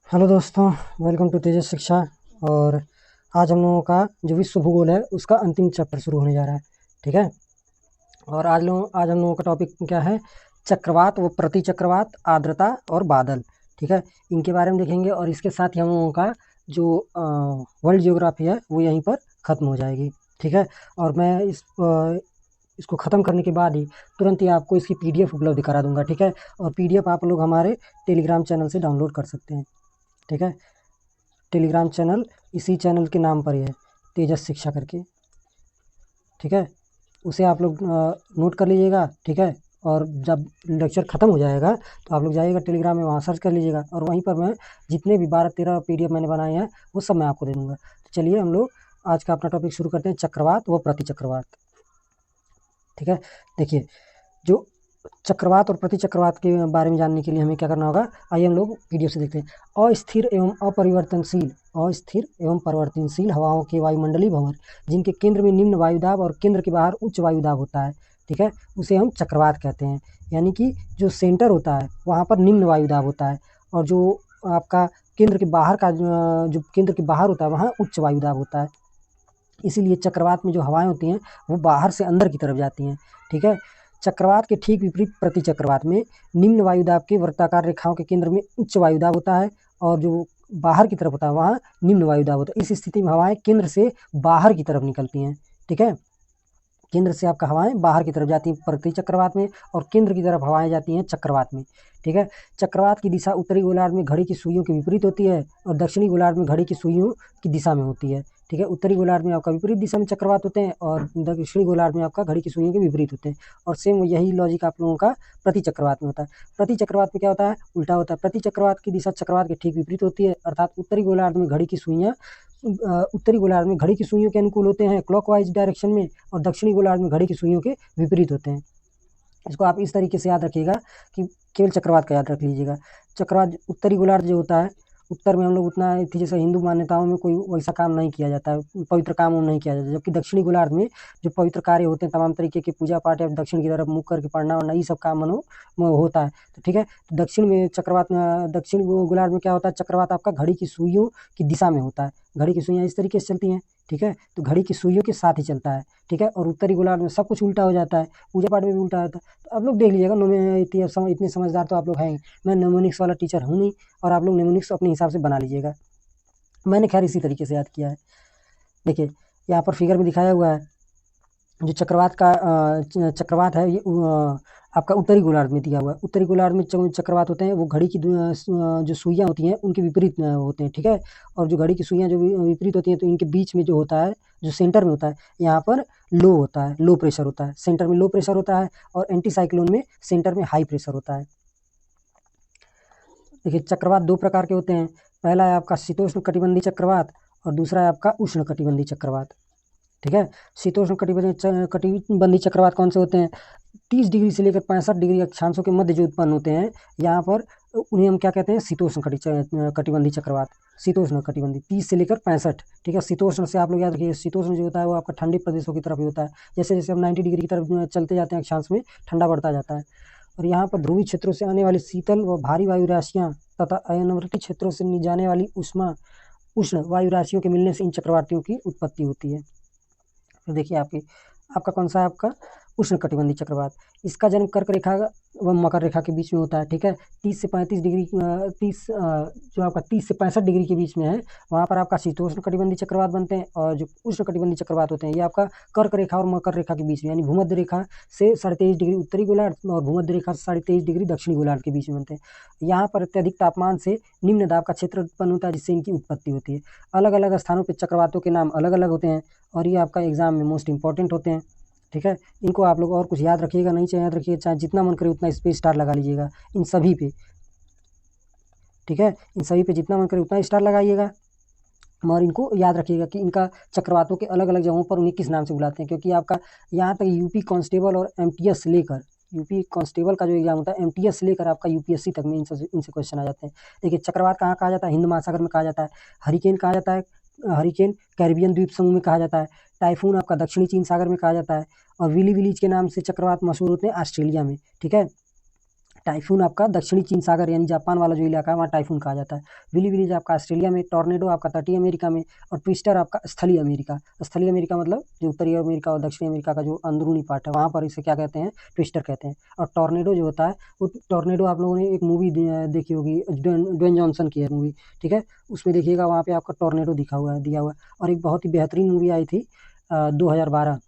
Hello दोस्तों, welcome to तेजस शिक्षा। और आज हम लोगों का जो विश्व भूगोल है उसका अंतिम चैप्टर शुरू होने जा रहा है। ठीक है। और आज हम लोगों का टॉपिक क्या है? चक्रवात व प्रति चक्रवात, आर्द्रता और बादल। ठीक है। इनके बारे में देखेंगे और इसके साथ ही हम लोगों का जो वर्ल्ड जियोग्राफी है वो यहीं पर ख़त्म हो जाएगी। ठीक है। और मैं इसको ख़त्म करने के बाद ही तुरंत ही आपको इसकी पीडीएफ उपलब्ध करा दूंगा। ठीक है। और पीडीएफ आप लोग हमारे टेलीग्राम चैनल से डाउनलोड कर सकते हैं। ठीक है। टेलीग्राम चैनल इसी चैनल के नाम पर ही है, तेजस शिक्षा करके। ठीक है। उसे आप लोग नोट कर लीजिएगा। ठीक है। और जब लेक्चर ख़त्म हो जाएगा तो आप लोग जाइएगा टेलीग्राम में, वहाँ सर्च कर लीजिएगा और वहीं पर मैं जितने भी 12-13 पीडीएफ मैंने बनाए हैं वो सब मैं आपको दे दूँगा। तो चलिए हम लोग आज का अपना टॉपिक शुरू करते हैं, चक्रवात व प्रति चक्रवात। ठीक है। देखिए, जो चक्रवात और प्रति चक्रवात के बारे में जानने के लिए हमें क्या करना होगा, आइए हम लोग वीडियो से देखते हैं। अस्थिर एवं परिवर्तनशील हवाओं के वायुमंडलीय भंवर जिनके केंद्र में निम्न वायुदाब और केंद्र के बाहर उच्च वायुदाब होता है। ठीक है। उसे हम चक्रवात कहते हैं। यानी कि जो सेंटर होता है वहाँ पर निम्न वायुदाब होता है और जो आपका केंद्र के बाहर का जो केंद्र के बाहर होता है वहाँ उच्च वायुदाब होता है। इसीलिए चक्रवात में जो हवाएं होती हैं वो बाहर से अंदर की तरफ जाती हैं। ठीक है। चक्रवात के ठीक विपरीत प्रति चक्रवात में निम्न वायुदाब के वृत्ताकार रेखाओं के केंद्र में उच्च वायुदाब होता है और जो बाहर की तरफ होता है वहाँ निम्न वायुदाब होता है। इस स्थिति में हवाएं केंद्र से बाहर की तरफ निकलती हैं। ठीक है। केंद्र से आपका हवाएं बाहर की तरफ जाती हैं प्रति चक्रवात में और केंद्र की तरफ हवाएं जाती हैं चक्रवात में। ठीक है। चक्रवात की दिशा उत्तरी गोलार्ध में घड़ी की सुइयों के विपरीत होती है और दक्षिणी गोलार्ध में घड़ी की सुइयों की दिशा में होती है। ठीक है। उत्तरी गोलार्ध में आपका विपरीत दिशा में चक्रवात होते हैं और दक्षिणी गोलार्ध में आपका घड़ी की सुइयों के विपरीत होते हैं। और सेम यही लॉजिक आप लोगों का प्रति चक्रवात में होता है। प्रति चक्रवात में क्या होता है? उल्टा होता है। प्रति चक्रवात की दिशा चक्रवात के ठीक विपरीत होती है, अर्थात उत्तरी गोलार्ध में घड़ी की सुइयां उत्तरी गोलार्ध में घड़ी की सुइयों के अनुकूल होते हैं क्लॉकवाइज डायरेक्शन में और दक्षिणी गोलार्ध में घड़ी की सुइयों के विपरीत होते हैं। इसको आप इस तरीके से याद रखिएगा कि केवल चक्रवात का याद रख लीजिएगा। चक्रवात उत्तरी गोलार्ध जो होता है, उत्तर में हम लोग उतना जैसे हिंदू मान्यताओं में कोई वैसा काम नहीं किया जाता है, पवित्र काम नहीं किया जाता है। जबकि दक्षिणी गोलार्ध में जो पवित्र कार्य होते हैं, तमाम तरीके के पूजा पाठ या दक्षिण की तरफ मुख करके पढ़ना वढ़ना, ये सब काम मनो होता है। तो ठीक है। तो दक्षिण में चक्रवात दक्षिण गोलार्ध में क्या होता है? चक्रवात आपका घड़ी की सुइयों की दिशा में होता है। घड़ी की सुइयाँ इस तरीके से चलती हैं। ठीक है। तो घड़ी की सुइयों के साथ ही चलता है। ठीक है। और उत्तरी गोलार्ध में सब कुछ उल्टा हो जाता है, पूजा पाठ में भी उल्टा होता है। तो आप लोग देख लीजिएगा, इतने समझदार तो आप लोग हैं ही। मैं न्यूमेरिक्स वाला टीचर हूँ नहीं और आप लोग न्यूमेरिक्स अपने हिसाब से बना लीजिएगा। मैंने खैर इसी तरीके से याद किया है। देखिए, यहाँ पर फिगर में दिखाया हुआ है जो चक्रवात है ये आपका उत्तरी गोलार्ध में दिया हुआ है। उत्तरी गोलार्ध में चक्रवात होते हैं वो घड़ी की जो सुइयाँ होती हैं उनके विपरीत होते हैं। ठीक है। और जो घड़ी की सुइयाँ जो विपरीत होती हैं तो इनके बीच में जो होता है, जो सेंटर में होता है, यहाँ पर लो होता है, लो प्रेशर होता है। सेंटर में लो प्रेशर होता है और एंटी साइक्लोन में सेंटर में हाई प्रेशर होता है। देखिए, चक्रवात दो प्रकार के होते हैं। पहला है आपका शीतोष्ण कटिबंधीय चक्रवात और दूसरा है आपका उष्ण कटिबंधीय चक्रवात। ठीक है। शीतोष्ण कटिबंधीय चक्रवात कौन से होते हैं? 30 डिग्री से लेकर 65 डिग्री अक्षांशों के मध्य जो उत्पन्न होते हैं यहाँ पर, उन्हें हम क्या कहते हैं? शीतोष्ण कटिबंधीय चक्रवात। शीतोष्ण कटिबंधीय 30 से लेकर 65। ठीक है। शीतोष्ण से आप लोग याद रखिए, शीतोष्ण जो होता है वो आपका ठंडे प्रदेशों की तरफ ही होता है। जैसे जैसे हम 90 डिग्री की तरफ चलते जाते हैं अक्षांश में, ठंडा बढ़ता जाता है। और यहाँ पर ध्रुवीय क्षेत्रों से आने वाली शीतल व भारी वायु राशियाँ तथा अयनवर्ती क्षेत्रों से जाने वाली उष्ण वायु राशियों के मिलने से इन चक्रवातियों की उत्पत्ति होती है। तो देखिए, आपका कौन सा है? आपका उष्ण कटिबंधीय चक्रवात। इसका जन्म कर्क रेखा व मकर रेखा के बीच में होता है। ठीक है। 30 से 35 डिग्री जो आपका 30 से 65 डिग्री के बीच में है वहाँ पर आपका शीतोष्ण कटिबंधीय चक्रवात बनते हैं। और जो उष्ण कटिबंधीय चक्रवात होते हैं ये आपका कर्क रेखा और मकर रेखा के बीच में, यानी भूमध्य रेखा से 23.5 डिग्री उत्तरी गोलार्ध और भूमध्य रेखा से 23.5 डिग्री दक्षिणी गोलार्ध के बीच में बनते हैं। यहाँ पर अत्यधिक तापमान से निम्न दाब का क्षेत्र उत्पन्न होता है जिससे इनकी उत्पत्ति होती है। अलग अलग स्थानों पर चक्रवातों के नाम अलग अलग होते हैं और ये आपका एग्जाम में मोस्ट इंपॉर्टेंट होते हैं। ठीक है। इनको आप लोग और कुछ याद रखिएगा नहीं, चाहे याद रखिए, चाहे जितना मन करे उतना इस पे स्टार लगा लीजिएगा इन सभी पे। ठीक है। इन सभी पे जितना मन करे उतना स्टार लगाइएगा और इनको याद रखिएगा कि इनका चक्रवातों के अलग अलग जगहों पर उन्हें किस नाम से बुलाते हैं, क्योंकि आपका यहाँ तक यूपी कांस्टेबल और एमटीएस से लेकर, यूपी कांस्टेबल का जो एग्जाम होता है एमटीएस से लेकर आपका यूपीएससी तक में इनसे क्वेश्चन आ जाते हैं। देखिए, चक्रवात कहाँ कहा जाता है? हिंद महासागर में कहा जाता है। हरिकेन कहा जाता है, हरिकेन कैरिबियन द्वीप समूह में कहा जाता है। टाइफून आपका दक्षिणी चीन सागर में कहा जाता है। और विली विलीज के नाम से चक्रवात मशहूर होते हैं ऑस्ट्रेलिया में। ठीक है। टाइफून आपका दक्षिणी चीन सागर यानी जापान वाला जो इलाका है वहाँ टाइफून कहा जाता है। विली विलीज आपका ऑस्ट्रेलिया में, टॉर्नेडो आपका तटीय अमेरिका में, और ट्विस्टर आपका स्थलीय अमेरिका। स्थलीय अमेरिका मतलब जो उत्तरी अमेरिका और दक्षिणी अमेरिका का जो अंदरूनी पार्ट है वहाँ पर इसे क्या कहते हैं, ट्विस्टर कहते हैं। और टॉर्नेडो जो होता है वो टॉर्नेडो आप लोगों ने एक मूवी देखी होगी, ड्वेन जॉनसन की है मूवी, ठीक है, उसमें देखिएगा वहाँ पे आपका टॉर्नेडो दिया हुआ है। और एक बहुत ही बेहतरीन मूवी आई थी 2012,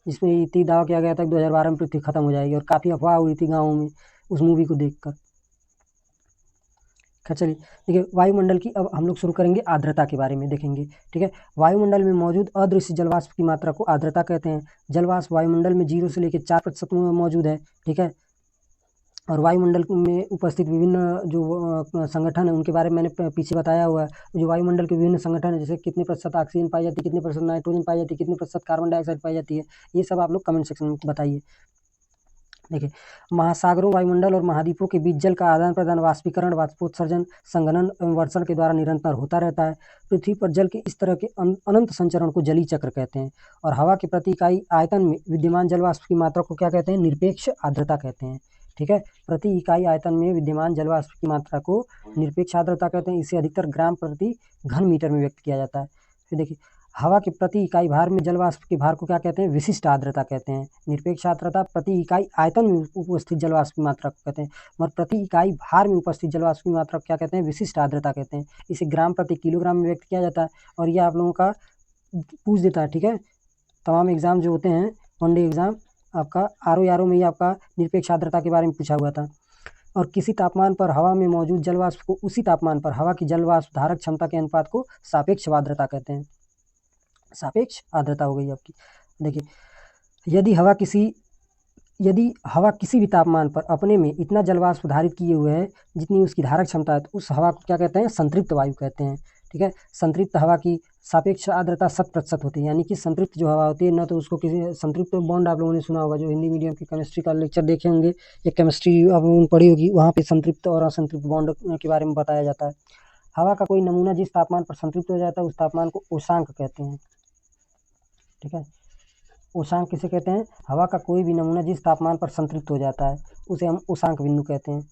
जिसमें इतनी दावा किया गया था कि 2012 में पृथ्वी खत्म हो जाएगी, और काफ़ी अफवाह हुई थी गाँवों में उस मूवी को देखकर। खैर चलिए, देखिए वायुमंडल की अब हम लोग शुरू करेंगे आर्द्रता के बारे में देखेंगे, ठीक है। वायुमंडल में मौजूद अदृश्य जलवाष्प की मात्रा को आर्द्रता कहते हैं। जलवाष्प वायुमंडल में 0 से लेकर 4% में मौजूद है, ठीक है। और वायुमंडल में उपस्थित विभिन्न जो संगठन है उनके बारे में मैंने पीछे बताया हुआ है। जो वायुमंडल के विभिन्न संगठन है, जैसे कितने प्रतिशत ऑक्सीजन पाई जाती है, कितने प्रतिशत नाइट्रोजन पाई जाती है, कितने प्रतिशत कार्बन डाइऑक्साइड पाई जाती है, ये सब आप लोग कमेंट सेक्शन में बताइए। देखिए, महासागरों, वायुमंडल और महाद्वीपों के बीच जल का आदान प्रदान, वाष्पीकरण, वाष्पोत्सर्जन, संघनन एवं वर्षण के द्वारा निरंतर होता रहता है। पृथ्वी पर जल के इस तरह के अनंत संचरण को जलीय चक्र कहते हैं। और हवा के प्रति इकाई आयतन में विद्यमान जल वाष्प की मात्रा को क्या कहते हैं, निरपेक्ष आर्द्रता कहते हैं, ठीक है। प्रति इकाई आयतन में विद्यमान जल वाष्प की मात्रा को निरपेक्ष आर्द्रता कहते हैं। इसे अधिकतर ग्राम प्रति घन मीटर में व्यक्त किया जाता है। फिर देखिए, हवा के प्रति इकाई भार में जल वाष्प के भार को क्या कहते हैं, विशिष्ट आर्द्रता कहते हैं। निरपेक्ष आर्द्रता प्रति इकाई आयतन में उपस्थित जल वाष्प की मात्रा को कहते हैं, और प्रति इकाई भार में उपस्थित जल वाष्प की मात्रा को क्या कहते हैं, विशिष्ट आर्द्रता कहते हैं। इसे ग्राम प्रति किलोग्राम में व्यक्त किया जाता है। और यह आप लोगों का पूछ देता है, ठीक है, तमाम एग्जाम जो होते हैं, वनडे एग्जाम आपका आरओ में ही आपका निरपेक्ष आर्द्रता के बारे में पूछा हुआ था। और किसी तापमान पर हवा में मौजूद जल वाष्प को उसी तापमान पर हवा की जल वाष्प धारक क्षमता के अनुपात को सापेक्ष आर्द्रता कहते हैं। सापेक्ष आर्द्रता हो गई आपकी। देखिए, यदि हवा किसी भी तापमान पर अपने में इतना जल वाष्प धारित किए हुए है जितनी उसकी धारक क्षमता है, तो उस हवा को क्या कहते हैं, संतृप्त वायु कहते हैं, ठीक है। संतृप्त हवा की सापेक्ष आर्द्रता 100% होती है, यानी कि संतृप्त जो हवा होती है ना, तो उसको किसी संतृप्त बॉन्ड आप लोगों ने सुना होगा, जो हिंदी मीडियम की केमिस्ट्री का लेक्चर देखे होंगे या केमिस्ट्री आप लोगों ने पढ़ी होगी, वहाँ पे संतृप्त और असंतृप्त बॉन्ड के बारे में बताया जाता है। हवा का कोई नमूना जिस तापमान पर संतृप्त हो जाता है उस तापमान को उष्मांक कहते हैं, ठीक है। उष्मांक किसे कहते हैं, हवा का कोई भी नमूना जिस तापमान पर संतृप्त हो जाता है उसे हम उष्मांक बिंदु कहते हैं।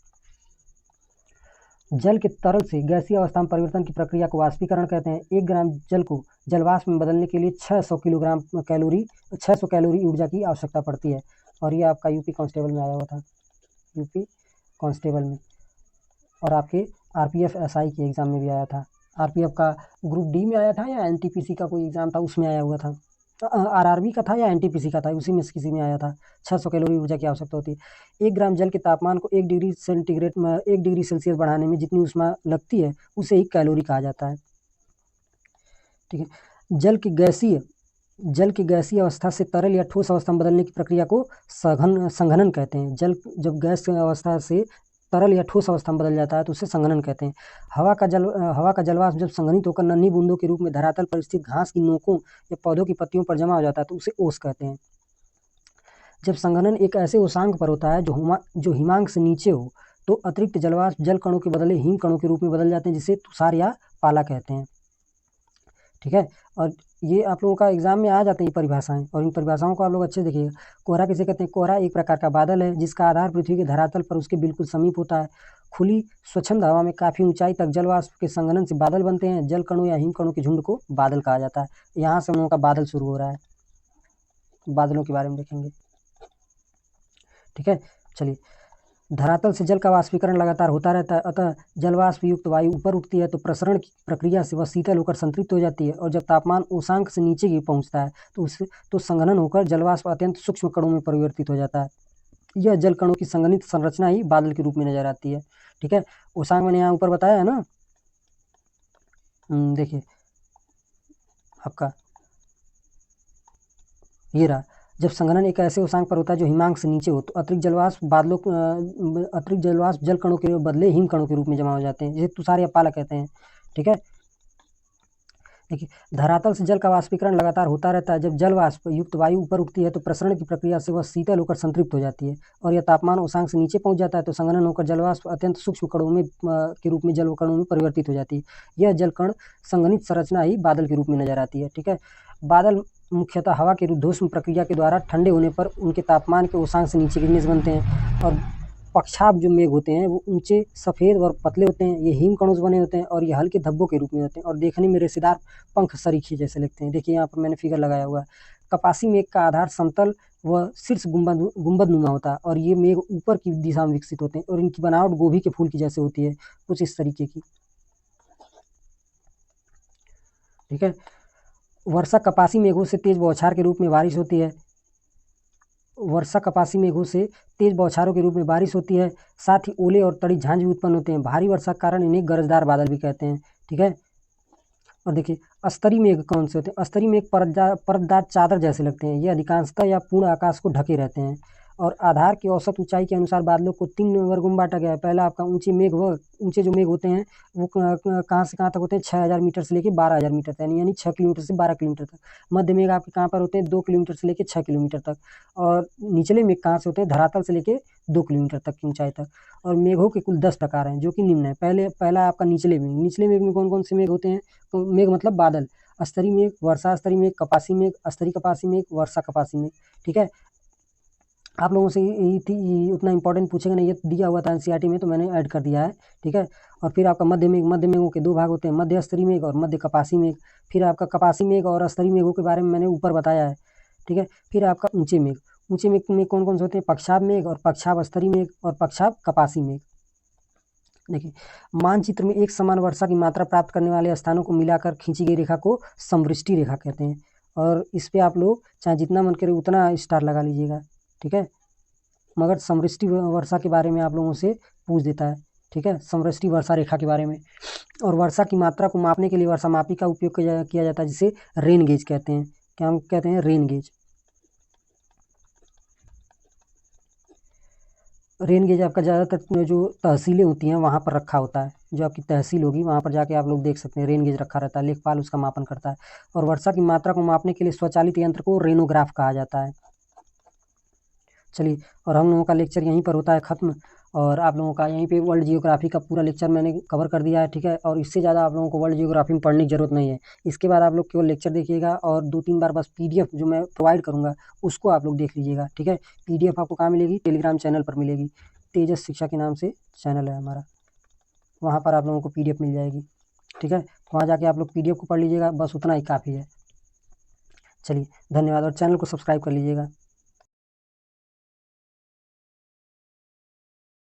जल के तरल से गैसीय अवस्था में परिवर्तन की प्रक्रिया को वाष्पीकरण कहते हैं। 1 ग्राम जल को जलवाष्प में बदलने के लिए 600 कैलोरी ऊर्जा की आवश्यकता पड़ती है। और ये आपका यूपी कांस्टेबल में आया हुआ था, यूपी कांस्टेबल में, और आपके आरपीएफ एसआई के एग्जाम में भी आया था। आरपीएफ का ग्रुप डी में आया था या एनटीपीसी का कोई एग्जाम था उसमें आया हुआ था, आरआरबी का था या एनटीपीसी का था, उसी में से किसी में आया था। 600 कैलोरी ऊर्जा की आवश्यकता होती है। 1 ग्राम जल के तापमान को 1 डिग्री सेल्सियस बढ़ाने में जितनी ऊष्मा लगती है उसे ही कैलोरी कहा जाता है, ठीक है। जल की गैसीय अवस्था से तरल या ठोस अवस्था में बदलने की प्रक्रिया को संघनन कहते हैं। जल जब गैस अवस्था से तरल या ठोस अवस्था में बदल जाता है तो उसे संघनन कहते हैं। हवा का जलवाष्प जब संघनित होकर नन्ही बूंदों के रूप में धरातल पर स्थित घास की नोकों या पौधों की पत्तियों पर जमा हो जाता है तो उसे ओस कहते हैं। जब संघनन एक ऐसे उष्मांक पर होता है जो हिमांक से नीचे हो, तो अतिरिक्त जलवाष्प जल कणों के बदले हिम कणों के रूप में बदल जाते हैं, जिसे तुषार या पाला कहते हैं, ठीक है। और ये आप लोगों का एग्जाम में आ जाते हैं परिभाषाएं, और इन परिभाषाओं को आप लोग अच्छे देखिएगा। कोहरा किसे कहते हैं, कोहरा एक प्रकार का बादल है जिसका आधार पृथ्वी के धरातल पर उसके बिल्कुल समीप होता है। खुली स्वच्छंद हवा में काफ़ी ऊंचाई तक जल वाष्प के संघनन से बादल बनते हैं। जल कणों या हिम कणों के झुंड को बादल कहा जाता है। यहाँ से हम लोगों का बादल शुरू हो रहा है, बादलों के बारे में देखेंगे, ठीक है। चलिए, धरातल से जल का वाष्पीकरण लगातार होता रहता है, अतः जल वाष्प युक्त वायु ऊपर उठती है तो प्रसरण की प्रक्रिया से वह शीतल होकर संतृप्त हो जाती है, और जब तापमान उष्मांक से नीचे की पहुंचता है तो संघनन होकर जल वाष्प अत्यंत सूक्ष्म कणों में परिवर्तित हो जाता है। यह जल कणों की संघनित संरचना ही बादल के रूप में नजर आती है, ठीक है। उष्मांक मैंने यहाँ ऊपर बताया है ना, देखिए आपका ये रहा। जब संघनन एक ऐसे उष्मांक पर होता है जो हिमांक से नीचे हो, तो अतिरिक्त जलवाष्प जल कणों के बदले हिम कणों के रूप में जमा हो जाते हैं, जिसे तुषार या पाला कहते हैं, ठीक है। देखिए, धरातल से जल का वाष्पीकरण लगातार होता रहता है। जब जल वाष्प युक्त वायु ऊपर उठती है तो प्रसरण की प्रक्रिया से वह शीतल होकर संतृप्त हो जाती है, और यह तापमान उष्मांक से नीचे पहुंच जाता है तो संघनन होकर जल वाष्प अत्यंत सूक्ष्म कणों में के रूप में जल कणों में परिवर्तित हो जाती है। यह जल कण संघनित संरचना ही बादल के रूप में नजर आती है, ठीक है। बादल मुख्यतः हवा की रुद्धोष्म प्रक्रिया के द्वारा ठंडे होने पर उनके तापमान के उष्मांक से नीचे गिरने से बनते हैं, और पक्षाभ जो मेघ होते हैं वो ऊंचे, सफ़ेद और पतले होते हैं। ये हिमकणों से बने होते हैं और ये हल्के धब्बों के रूप में होते हैं और देखने में रेशेदार पंख सरीखे जैसे लगते हैं। देखिए यहाँ पर मैंने फिगर लगाया हुआ है। कपासी मेघ का आधार समतल व शीर्ष गुंबदनुमा होता है और ये मेघ ऊपर की दिशा में विकसित होते हैं और इनकी बनावट गोभी के फूल की जैसे होती है, कुछ इस तरीके की। ठीक है। वर्षा कपासी मेघों से तेज बौछार के रूप में बारिश होती है। वर्षा कपासी मेघों से तेज बौछारों के रूप में बारिश होती है। साथ ही ओले और तड़ी झांझ भी उत्पन्न होते हैं। भारी वर्षा के कारण इन्हें गरजदार बादल भी कहते हैं। ठीक है। और देखिए अस्तरी मेघ कौन से होते हैं? अस्तरी मेघ परतदार चादर जैसे लगते हैं। ये अधिकांशतः या पूर्ण आकाश को ढके रहते हैं और आधार की औसत ऊंचाई के अनुसार बादलों को 3 वर्गों में बांटा गया है। पहला आपका ऊंचे जो मेघ होते हैं वो कहाँ से कहाँ तक होते हैं? 6000 मीटर से लेकर 12000 मीटर तक, यानी 6 किलोमीटर से 12 किलोमीटर तक। मध्य मेघ आपके कहाँ पर होते हैं? 2 किलोमीटर से लेकर 6 किलोमीटर तक। और निचले मेघ कहाँ से होते हैं? धरातल से लेकर 2 किलोमीटर तक की ऊंचाई तक। और मेघों के कुल 10 प्रकार हैं जो कि निम्न है। पहला आपका निचले मेघ में कौन कौन से मेघ होते हैं? तो मेघ मतलब बादल। अस्तरी मेघ, वर्षा अस्तरी मेघ, कपासी मेघ, अस्तरी कपासी मेघ, वर्षा कपासी मेघ। ठीक है। आप लोगों से उतना इंपॉर्टेंट पूछेगा नहीं, ये दिया हुआ था एनसीईआरटी में तो मैंने ऐड कर दिया है। ठीक है। और फिर आपका मध्य मेघों के 2 भाग होते हैं, मध्य अस्तरी मेघ और मध्य कपासी मेघ। फिर आपका कपासी मेघ और अस्तरी मेघों के बारे में मैंने ऊपर बताया है। ठीक है। फिर आपका ऊंचे मेघ में कौन कौन से होते हैं? पक्षाभ मेघ और पक्षाभ अस्तरी मेघ और पक्षाभ कपासी मेघ। देखिए मानचित्र में एक समान वर्षा की मात्रा प्राप्त करने वाले स्थानों को मिलाकर खींची गई रेखा को समवृष्टि रेखा कहते हैं। और इस पे आप लोग चाहे जितना मन करे उतना स्टार लगा लीजिएगा। ठीक है। मगर समवृष्टि वर्षा के बारे में आप लोगों से पूछ देता है। ठीक है। समवृष्टि वर्षा रेखा के बारे में। और वर्षा की मात्रा को मापने के लिए वर्षा मापी का उपयोग किया जाता है, जिसे रेन गेज कहते हैं। क्या हम कहते हैं? Rain gauge. रेन गेज आपका ज़्यादातर जो तहसीलें होती हैं वहाँ पर रखा होता है। जो आपकी तहसील होगी वहाँ पर जाके आप लोग देख सकते हैं, रेन गेज रखा रहता है, लेखपाल उसका मापन करता है। और वर्षा की मात्रा को मापने के लिए स्वचालित यंत्र को रेनोग्राफ कहा जाता है। चलिए, और हम लोगों का लेक्चर यहीं पर होता है ख़त्म। और आप लोगों का यहीं पे वर्ल्ड जियोग्राफी का पूरा लेक्चर मैंने कवर कर दिया है। ठीक है। और इससे ज़्यादा आप लोगों को वर्ल्ड जियोग्राफी में पढ़ने की ज़रूरत नहीं है। इसके बाद आप लोग केवल लेक्चर देखिएगा और 2-3 बार बस पीडीएफ जो मैं प्रोवाइड करूँगा उसको आप लोग देख लीजिएगा। ठीक है। पीडीएफ आपको कहाँ मिलेगी? टेलीग्राम चैनल पर मिलेगी। तेजस शिक्षा के नाम से चैनल है हमारा, वहाँ पर आप लोगों को पीडीएफ मिल जाएगी। ठीक है। वहाँ जाके आप लोग पीडीएफ को पढ़ लीजिएगा, बस उतना ही काफ़ी है। चलिए धन्यवाद, और चैनल को सब्सक्राइब कर लीजिएगा।